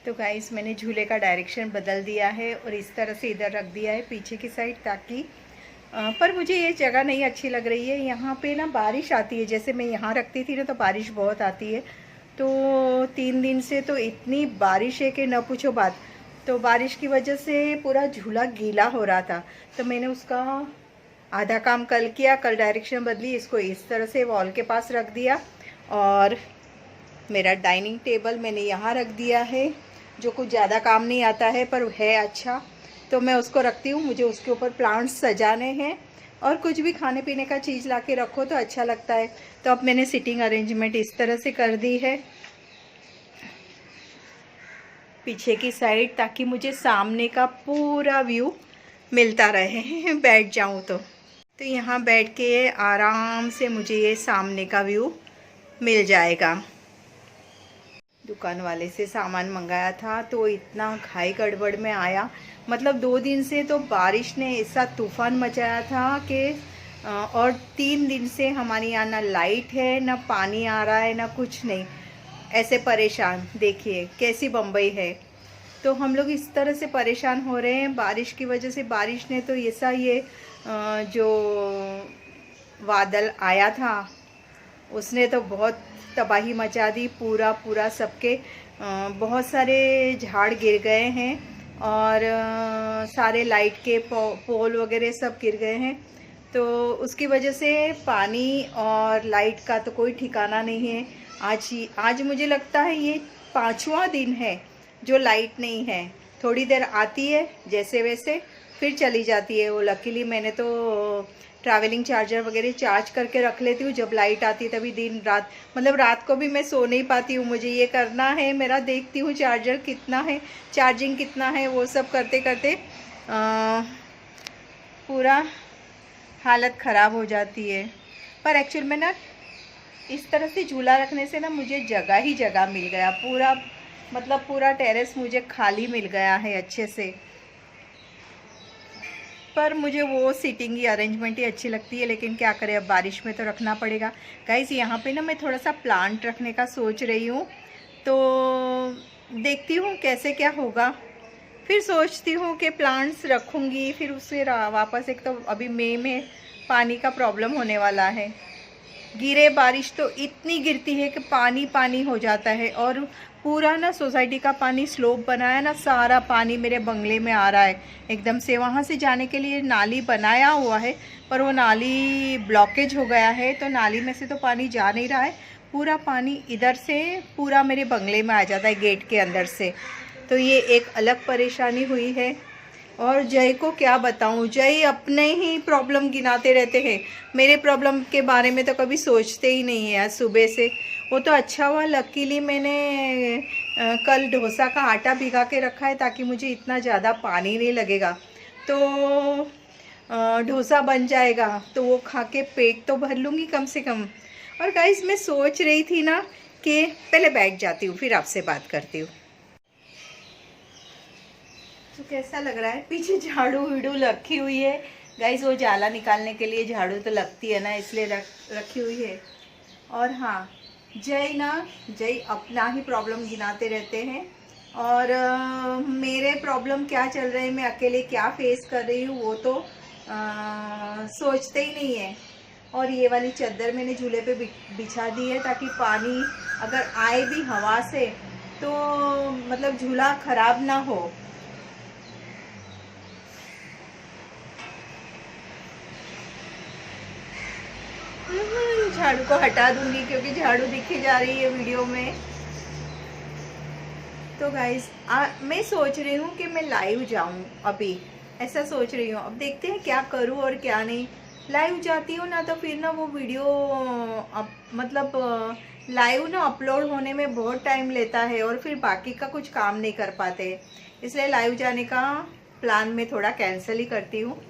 तो गाइस मैंने झूले का डायरेक्शन बदल दिया है और इस तरह से इधर रख दिया है पीछे की साइड, ताकि पर मुझे ये जगह नहीं अच्छी लग रही है। यहाँ पे ना बारिश आती है, जैसे मैं यहाँ रखती थी ना तो बारिश बहुत आती है। तो 3 दिन से तो इतनी बारिश है कि न पूछो बात। तो बारिश की वजह से पूरा झूला गीला हो रहा था, तो मैंने उसका आधा काम कल किया, कल डायरेक्शन बदली, इसको इस तरह से वॉल के पास रख दिया। और मेरा डाइनिंग टेबल मैंने यहाँ रख दिया है, जो कुछ ज़्यादा काम नहीं आता है पर है अच्छा, तो मैं उसको रखती हूँ। मुझे उसके ऊपर प्लांट्स सजाने हैं और कुछ भी खाने पीने का चीज़ ला के रखो तो अच्छा लगता है। तो अब मैंने सिटिंग अरेंजमेंट इस तरह से कर दी है पीछे की साइड, ताकि मुझे सामने का पूरा व्यू मिलता रहे बैठ जाऊँ तो यहाँ बैठ के आराम से मुझे ये सामने का व्यू मिल जाएगा। दुकान वाले से सामान मंगाया था तो इतना घाई गड़बड़ में आया, मतलब 2 दिन से तो बारिश ने ऐसा तूफान मचाया था कि और 3 दिन से हमारे यहाँ ना लाइट है, ना पानी आ रहा है, ना कुछ नहीं, ऐसे परेशान। देखिए कैसी बम्बई है। तो हम लोग इस तरह से परेशान हो रहे हैं बारिश की वजह से। बारिश ने तो ऐसा ये जो बादल आया था उसने तो बहुत तबाही मचा दी, पूरा सबके बहुत सारे झाड़ गिर गए हैं और सारे लाइट के पोल वगैरह सब गिर गए हैं। तो उसकी वजह से पानी और लाइट का तो कोई ठिकाना नहीं है। आज मुझे लगता है ये 5वां दिन है जो लाइट नहीं है। थोड़ी देर आती है जैसे वैसे, फिर चली जाती है। वो लकीली मैंने तो ट्रैवलिंग चार्जर वगैरह चार्ज करके रख लेती हूँ, जब लाइट आती है तभी दिन रात, मतलब रात को भी मैं सो नहीं पाती हूँ। मुझे ये करना है, मेरा देखती हूँ चार्जर कितना है, चार्जिंग कितना है, वो सब करते करते पूरा हालत ख़राब हो जाती है। पर एक्चुअल में ना इस तरह से झूला रखने से ना मुझे जगह ही जगह मिल गया, पूरा मतलब पूरा टेरेस मुझे खाली मिल गया है अच्छे से। पर मुझे वो सीटिंग की अरेंजमेंट ही अच्छी लगती है, लेकिन क्या करें, अब बारिश में तो रखना पड़ेगा। गाइस यहाँ पे ना मैं थोड़ा सा प्लांट रखने का सोच रही हूँ, तो देखती हूँ कैसे क्या होगा। फिर सोचती हूँ कि प्लांट्स रखूँगी, फिर उससे वापस, एक तो अभी मई में पानी का प्रॉब्लम होने वाला है। गिरे बारिश तो इतनी गिरती है कि पानी पानी हो जाता है, और पूरा ना सोसाइटी का पानी स्लोप बनाया ना, सारा पानी मेरे बंगले में आ रहा है एकदम से। वहाँ से जाने के लिए नाली बनाया हुआ है पर वो नाली ब्लॉकेज हो गया है, तो नाली में से तो पानी जा नहीं रहा है। पूरा पानी इधर से पूरा मेरे बंगले में आ जाता है गेट के अंदर से। तो ये एक अलग परेशानी हुई है। और जय को क्या बताऊं, जय अपने ही प्रॉब्लम गिनाते रहते हैं, मेरे प्रॉब्लम के बारे में तो कभी सोचते ही नहीं है। आज सुबह से वो तो अच्छा हुआ लकीली मैंने कल डोसा का आटा भिगा के रखा है, ताकि मुझे इतना ज़्यादा पानी नहीं लगेगा, तो डोसा बन जाएगा, तो वो खा के पेट तो भर लूँगी कम से कम। और गाइस मैं सोच रही थी ना कि पहले बैठ जाती हूँ फिर आपसे बात करती हूँ। तो कैसा लग रहा है, पीछे झाड़ू वीडू रखी हुई है गाइस, वो जाला निकालने के लिए झाड़ू तो लगती है ना, इसलिए रखी हुई है। और हाँ, जय अपना ही प्रॉब्लम गिनाते रहते हैं, और मेरे प्रॉब्लम क्या चल रहे हैं, मैं अकेले क्या फेस कर रही हूँ, वो तो सोचते ही नहीं है। और ये वाली चादर मैंने झूले पे बिछा दी है, ताकि पानी अगर आए भी हवा से तो मतलब झूला खराब ना हो। झाड़ू को हटा दूंगी क्योंकि झाड़ू दिखी जा रही है वीडियो में। तो गाइस मैं सोच रही हूँ कि मैं लाइव जाऊँ, अभी ऐसा सोच रही हूँ। अब देखते हैं क्या करूँ और क्या नहीं। लाइव जाती हूँ ना तो फिर ना वो वीडियो मतलब लाइव ना अपलोड होने में बहुत टाइम लेता है, और फिर बाकी का कुछ काम नहीं कर पाते, इसलिए लाइव जाने का प्लान मैं थोड़ा कैंसिल ही करती हूँ।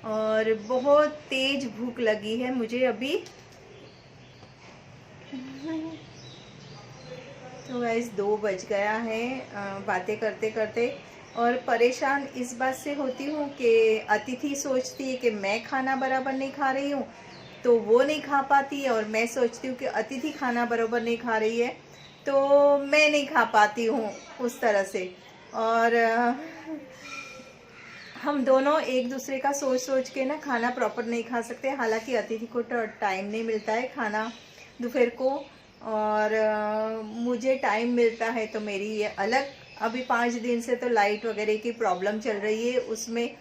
और बहुत तेज भूख लगी है मुझे अभी। तो गाइस 2 बज गया है बातें करते करते, और परेशान इस बात से होती हूँ कि अतिथि सोचती है कि मैं खाना बराबर नहीं खा रही हूँ तो वो नहीं खा पाती है, और मैं सोचती हूँ कि अतिथि खाना बराबर नहीं खा रही है तो मैं नहीं खा पाती हूँ उस तरह से। और हम दोनों एक दूसरे का सोच सोच के ना खाना प्रॉपर नहीं खा सकते। हालांकि अतिथि को तो टाइम नहीं मिलता है खाना दोपहर को, और मुझे टाइम मिलता है तो मेरी ये अलग। अभी 5 दिन से तो लाइट वगैरह की प्रॉब्लम चल रही है, उसमें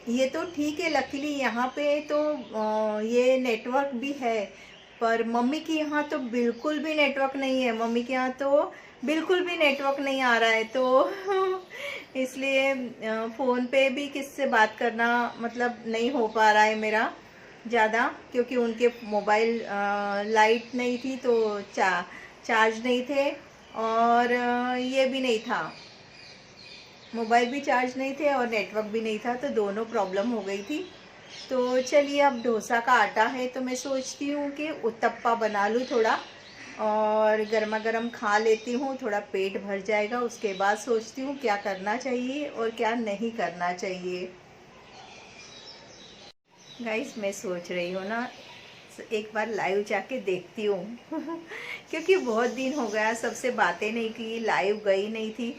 ये तो ठीक है लकीली यहाँ पे तो ये नेटवर्क भी है, पर मम्मी के यहाँ तो बिल्कुल भी नेटवर्क नहीं है। मम्मी के यहाँ तो बिल्कुल भी नेटवर्क नहीं आ रहा है, तो इसलिए फ़ोन पे भी किससे बात करना मतलब नहीं हो पा रहा है मेरा ज़्यादा, क्योंकि उनके मोबाइल लाइट नहीं थी तो चार्ज नहीं थे, और ये भी नहीं था, मोबाइल भी चार्ज नहीं थे और नेटवर्क भी नहीं था, तो दोनों प्रॉब्लम हो गई थी। तो चलिए अब डोसा का आटा है तो मैं सोचती हूँ कि उत्तप्पा बना लूँ थोड़ा, और गर्मा गर्म खा लेती हूँ, थोड़ा पेट भर जाएगा। उसके बाद सोचती हूँ क्या करना चाहिए और क्या नहीं करना चाहिए। गाइस मैं सोच रही हूँ ना एक बार लाइव जाके देखती हूँ क्योंकि बहुत दिन हो गया सबसे बातें नहीं की, लाइव गई नहीं थी,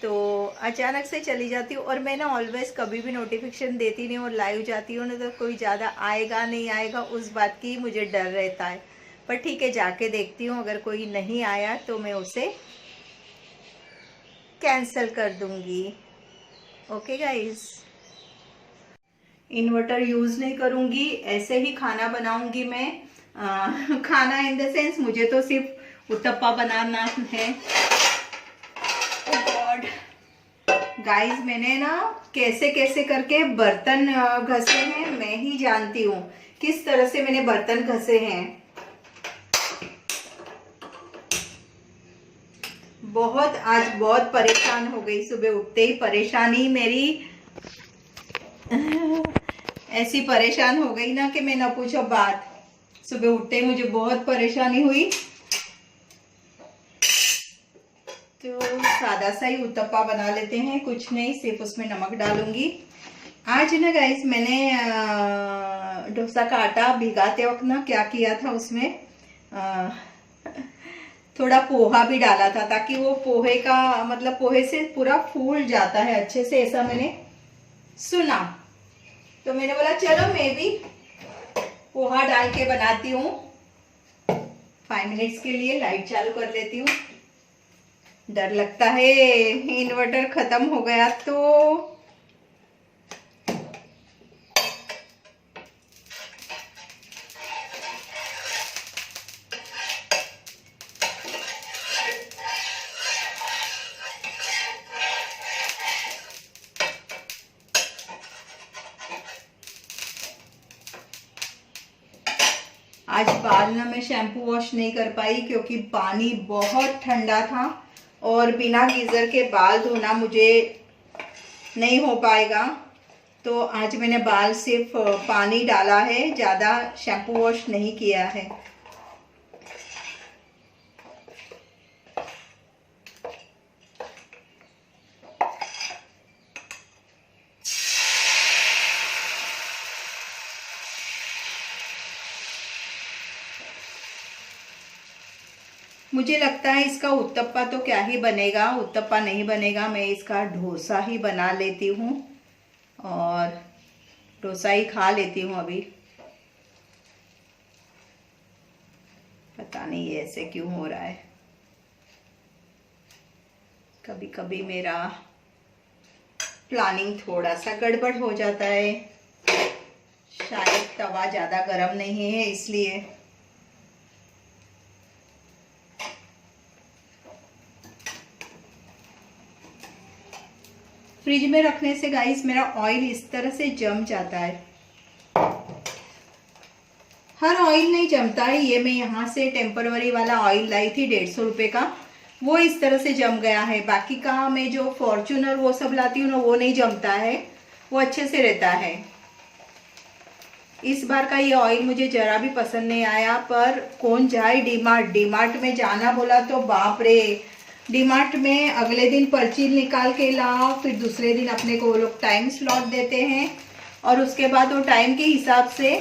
तो अचानक से चली जाती हूँ। और मैं ना ऑलवेज कभी भी नोटिफिकेशन देती नहीं और लाइव जाती हूँ ना, तो कोई ज़्यादा आएगा नहीं आएगा उस बात की मुझे डर रहता है। पर ठीक है जाके देखती हूँ, अगर कोई नहीं आया तो मैं उसे कैंसिल कर दूँगी। ओके गाइस, इन्वर्टर यूज़ नहीं करूँगी, ऐसे ही खाना बनाऊँगी मैं। खाना इन द सेंस मुझे तो सिर्फ उत्तप्पा बनाना है। गाइस मैंने ना कैसे कैसे करके बर्तन घसे हैं, मैं ही जानती हूँ किस तरह से मैंने बर्तन घसे हैं। आज बहुत परेशान हो गई, सुबह उठते ही परेशानी मेरी ऐसी परेशान हो गई ना कि मैं ना पूछो बात। सुबह उठते ही मुझे बहुत परेशानी हुई, तो सादा सा ही उत्तप्पा बना लेते हैं, कुछ नहीं, सिर्फ उसमें नमक डालूंगी। आज ना गाइस मैंने डोसा का आटा भिगाते वक्त ना क्या किया था, उसमें थोड़ा पोहा भी डाला था, ताकि वो पोहे का मतलब पोहे से पूरा फूल जाता है अच्छे से, ऐसा मैंने सुना। तो मैंने बोला चलो मैं भी पोहा डाल के बनाती हूँ। 5 मिनट्स के लिए लाइट चालू कर लेती हूँ। डर लगता है इन्वर्टर खत्म हो गया तो। आज बाल ना मैं शैम्पू वॉश नहीं कर पाई क्योंकि पानी बहुत ठंडा था, और बिना गीज़र के बाल धोना मुझे नहीं हो पाएगा। तो आज मैंने बाल सिर्फ पानी डाला है, ज़्यादा शैम्पू वॉश नहीं किया है। मुझे लगता है इसका उत्तप्पा तो क्या ही बनेगा, उत्तप्पा नहीं बनेगा, मैं इसका डोसा ही बना लेती हूँ और डोसा ही खा लेती हूँ अभी। पता नहीं ये ऐसे क्यों हो रहा है, कभी कभी मेरा प्लानिंग थोड़ा सा गड़बड़ हो जाता है। शायद तवा ज़्यादा गर्म नहीं है इसलिए। फ्रिज में रखने से गाइस मेरा ऑयल इस तरह से जम जाता है। हर ऑयल नहीं जमता है, ये मैं यहाँ से टेम्परवरी वाला ऑयल लाई थी 150 रुपये का, वो इस तरह से जम गया है। बाकी का मैं जो फॉर्च्यूनर वो सब लाती हूँ ना, वो नहीं जमता है, वो अच्छे से रहता है। इस बार का ये ऑयल मुझे जरा भी पसंद नहीं आया। पर कौन जाए डीमार्ट में जाना बोला तो बाप रे, डीमार्ट में अगले दिन पर्ची निकाल के लाओ, फिर दूसरे दिन अपने को वो लोग टाइम स्लॉट देते हैं और उसके बाद वो टाइम के हिसाब से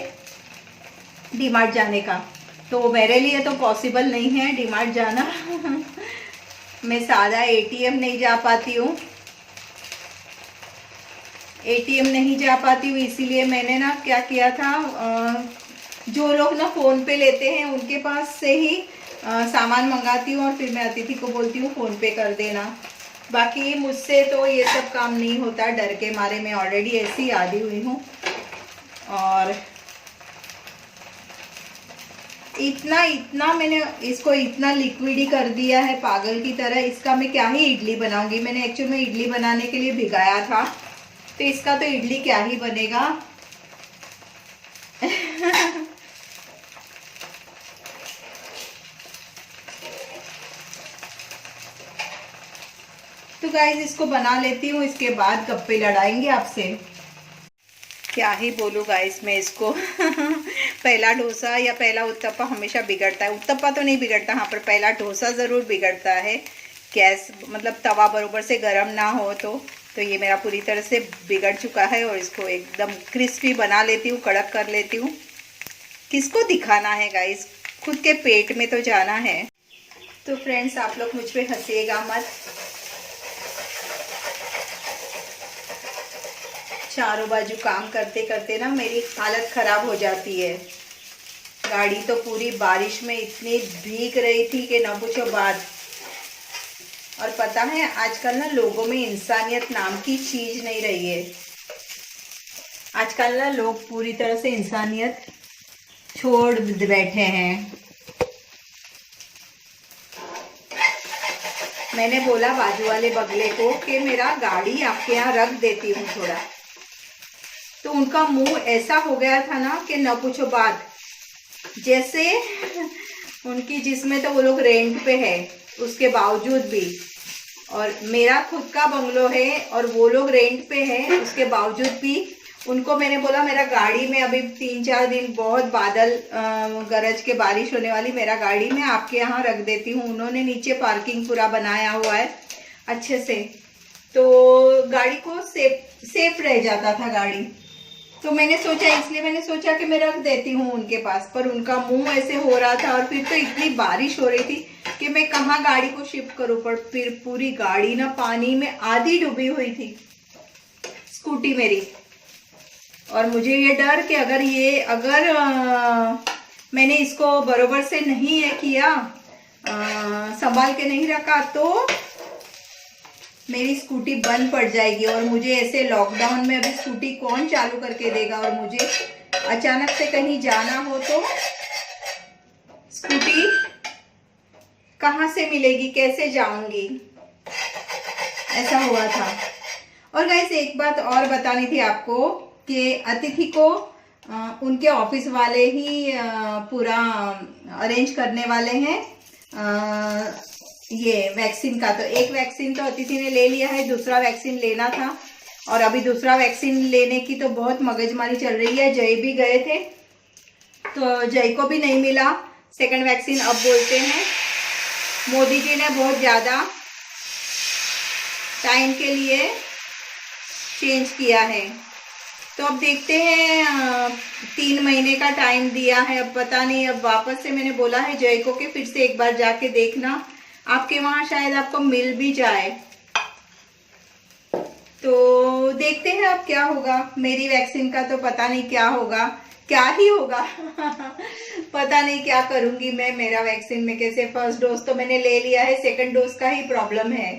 डीमार्ट जाने का। तो मेरे लिए तो पॉसिबल नहीं है डीमार्ट जाना। मैं सादा एटीएम नहीं जा पाती हूँ, एटीएम नहीं जा पाती हूँ, इसीलिए मैंने ना क्या किया था, जो लोग ना फ़ोन पे लेते हैं उनके पास से ही सामान मंगाती हूँ और फिर मैं अतिथि को बोलती हूँ फ़ोन पे कर देना। बाकी मुझसे तो ये सब काम नहीं होता, डर के मारे मैं ऑलरेडी ऐसी आदी हुई हूँ। और इतना मैंने इसको इतना लिक्विड ही कर दिया है पागल की तरह। इसका मैं क्या ही इडली बनाऊंगी। मैंने एक्चुअली में इडली बनाने के लिए भिगाया था, तो इसका तो इडली क्या ही बनेगा। तो गाइस इसको बना लेती हूँ, इसके बाद गप्पे लड़ाएंगे आपसे। क्या ही बोलूँ गाइस मैं इसको। पहला डोसा या पहला उत्तप्पा हमेशा बिगड़ता है। उत्तप्पा तो नहीं बिगड़ता, हाँ, पर पहला डोसा ज़रूर बिगड़ता है। गैस मतलब तवा बरोबर से गर्म ना हो तो ये मेरा पूरी तरह से बिगड़ चुका है। और इसको एकदम क्रिस्पी बना लेती हूँ, कड़क कर लेती हूँ। किसको दिखाना है गाइस, खुद के पेट में तो जाना है। तो फ्रेंड्स आप लोग मुझ पे हंसिएगा मत। चारों बाजू काम करते करते ना मेरी हालत ख़राब हो जाती है। गाड़ी तो पूरी बारिश में इतनी भीग रही थी कि ना पूछो बात। और पता है आजकल ना लोगों में इंसानियत नाम की चीज़ नहीं रही है। आजकल ना लोग पूरी तरह से इंसानियत छोड़ बैठे हैं। मैंने बोला बाजू वाले बगले को कि मेरा गाड़ी आपके यहाँ रख देती हूँ थोड़ा, तो उनका मुंह ऐसा हो गया था ना कि न पूछो बात। जैसे उनकी जिसमें तो वो लोग रेंट पे है उसके बावजूद भी, और मेरा खुद का बंगलो है और वो लोग रेंट पे है उसके बावजूद भी उनको मैंने बोला मेरा गाड़ी में अभी 3-4 दिन बहुत बादल गरज के बारिश होने वाली, मेरा गाड़ी में आपके यहाँ रख देती हूँ। उन्होंने नीचे पार्किंग पूरा बनाया हुआ है अच्छे से, तो गाड़ी को सेफ रह जाता था गाड़ी। तो मैंने सोचा, इसलिए मैंने सोचा कि मैं रख देती हूँ उनके पास, पर उनका मुंह ऐसे हो रहा था। और फिर तो इतनी बारिश हो रही थी कि मैं कहाँ गाड़ी को शिफ्ट करूँ, पर फिर पूरी गाड़ी ना पानी में आधी डूबी हुई थी, स्कूटी मेरी। और मुझे ये डर कि अगर मैंने इसको बरोबर से नहीं ये किया, संभाल के नहीं रखा, तो मेरी स्कूटी बंद पड़ जाएगी। और मुझे ऐसे लॉकडाउन में अभी स्कूटी कौन चालू करके देगा, और मुझे अचानक से कहीं जाना हो तो स्कूटी कहाँ से मिलेगी, कैसे जाऊंगी, ऐसा हुआ था। और गाइस एक बात और बतानी थी आपको कि अतिथि को उनके ऑफिस वाले ही पूरा अरेंज करने वाले हैं ये वैक्सीन का। तो एक वैक्सीन तो अतिथि ने ले लिया है, दूसरा वैक्सीन लेना था। और अभी दूसरा वैक्सीन लेने की तो बहुत मगजमारी चल रही है। जय भी गए थे तो जय को भी नहीं मिला सेकंड वैक्सीन। अब बोलते हैं मोदी जी ने बहुत ज़्यादा टाइम के लिए चेंज किया है। तो अब देखते हैं, 3 महीने का टाइम दिया है। अब पता नहीं, अब वापस से मैंने बोला है जय को कि फिर से एक बार जाके देखना, आपके वहाँ शायद आपको मिल भी जाए। तो देखते हैं अब क्या होगा। मेरी वैक्सीन का तो पता नहीं क्या होगा, क्या ही होगा। पता नहीं क्या करूंगी मैं मेरा वैक्सीन में कैसे। फर्स्ट डोज तो मैंने ले लिया है, सेकंड डोज का ही प्रॉब्लम है।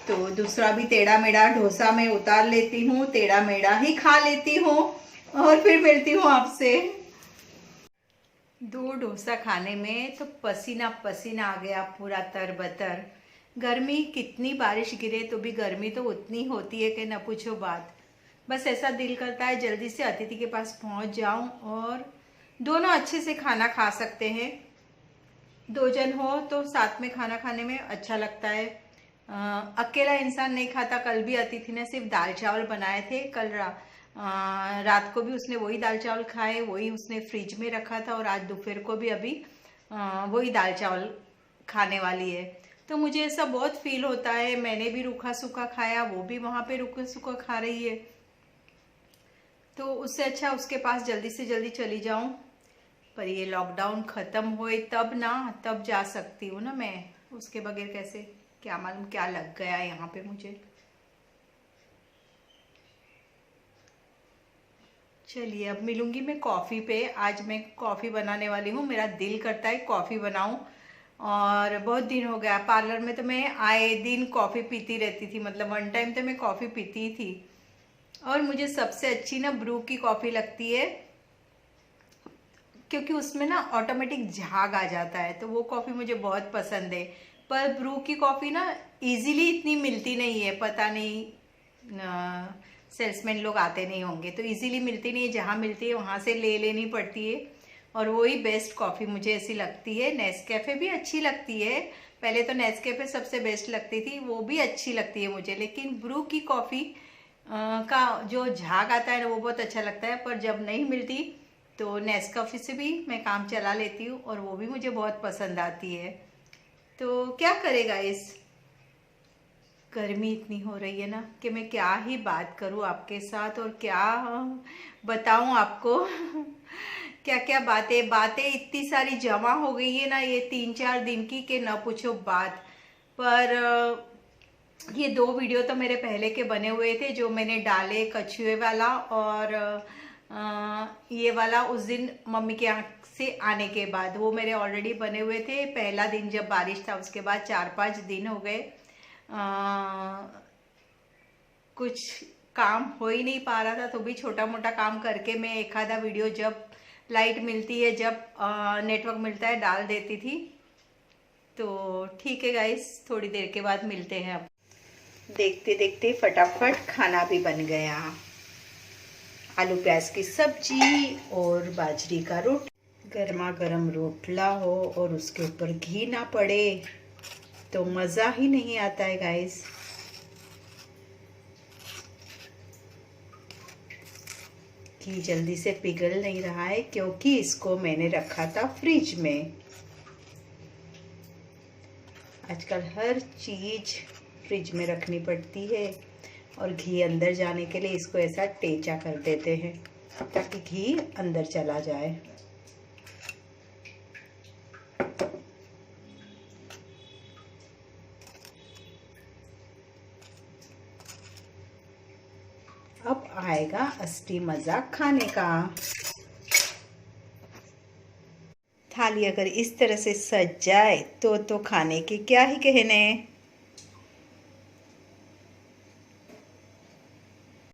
तो दूसरा भी टेढ़ा मेढ़ा डोसा में उतार लेती हूँ, टेढ़ा मेढ़ा ही खा लेती हूँ और फिर मिलती हूँ आपसे। 2 डोसा खाने में तो पसीना पसीना आ गया पूरा तरबतर। गर्मी, कितनी बारिश गिरे तो भी गर्मी तो उतनी होती है कि न पूछो बात। बस ऐसा दिल करता है जल्दी से अतिथि के पास पहुँच जाऊँ और दोनों अच्छे से खाना खा सकते हैं। 2 जन हो तो साथ में खाना खाने में अच्छा लगता है। अकेला इंसान नहीं खाता। कल भी अतिथि ने सिर्फ दाल चावल बनाए थे। कल रात को भी उसने वही दाल चावल खाए, वही उसने फ्रिज में रखा था, और आज दोपहर को भी अभी वही दाल चावल खाने वाली है। तो मुझे ऐसा बहुत फील होता है, मैंने भी रूखा सूखा खाया, वो भी वहाँ पे रूखा सूखा खा रही है। तो उससे अच्छा उसके पास जल्दी से जल्दी चली जाऊँ, पर ये लॉकडाउन ख़त्म होए तब ना, तब जा सकती हूँ ना मैं, उसके बगैर कैसे, क्या मालूम क्या लग गया यहाँ पे मुझे। चलिए अब मिलूंगी मैं कॉफ़ी पे। आज मैं कॉफ़ी बनाने वाली हूँ, मेरा दिल करता है कॉफ़ी बनाऊँ, और बहुत दिन हो गया। पार्लर में तो मैं आए दिन कॉफ़ी पीती रहती थी, मतलब वन टाइम तो मैं कॉफ़ी पीती ही थी। और मुझे सबसे अच्छी ना ब्रू की कॉफ़ी लगती है, क्योंकि उसमें ना ऑटोमेटिक झाग आ जाता है, तो वो कॉफ़ी मुझे बहुत पसंद है। पर ब्रू की कॉफ़ी ना इजीली इतनी मिलती नहीं है, पता नहीं सेल्समैन लोग आते नहीं होंगे, तो इजीली मिलती नहीं है, जहाँ मिलती है वहाँ से ले लेनी पड़ती है। और वही बेस्ट कॉफ़ी मुझे ऐसी लगती है। नेस्कैफ़े भी अच्छी लगती है, पहले तो नेस्कैफ़े सबसे बेस्ट लगती थी, वो भी अच्छी लगती है मुझे, लेकिन ब्रू की कॉफ़ी का जो झाग आता है ना वो बहुत अच्छा लगता है। पर जब नहीं मिलती तो नेस्कैफ़े से भी मैं काम चला लेती हूँ, और वो भी मुझे बहुत पसंद आती है। तो क्या करेगा, इस गर्मी इतनी हो रही है ना कि मैं क्या ही बात करूँ आपके साथ, और क्या बताऊँ आपको क्या क्या बातें बातें इतनी सारी जमा हो गई है ना ये 3-4 दिन की, कि न पूछो बात। पर ये 2 वीडियो तो मेरे पहले के बने हुए थे जो मैंने डाले, कछुए वाला और ये वाला उस दिन मम्मी के यहाँ से आने के बाद, वो मेरे ऑलरेडी बने हुए थे। पहला दिन जब बारिश था, उसके बाद 4-5 दिन हो गए कुछ काम हो ही नहीं पा रहा था, तो भी छोटा मोटा काम करके मैं एक आधा वीडियो जब लाइट मिलती है, जब नेटवर्क मिलता है, डाल देती थी। तो ठीक है गाइस, थोड़ी देर के बाद मिलते हैं। अब देखते देखते फटाफट खाना भी बन गया। आलू प्याज की सब्जी और बाजरी का रोटी। गर्मा गर्म रोटला हो और उसके ऊपर घी ना पड़े तो मज़ा ही नहीं आता है गाइस। घी जल्दी से पिघल नहीं रहा है क्योंकि इसको मैंने रखा था फ्रिज में। आजकल हर चीज़ फ्रिज में रखनी पड़ती है, और घी अंदर जाने के लिए इसको ऐसा टेचा कर देते हैं ताकि घी अंदर चला जाए। अब आएगा असली मज़ा खाने का। थाली अगर इस तरह से सज जाए तो खाने के क्या ही कहने।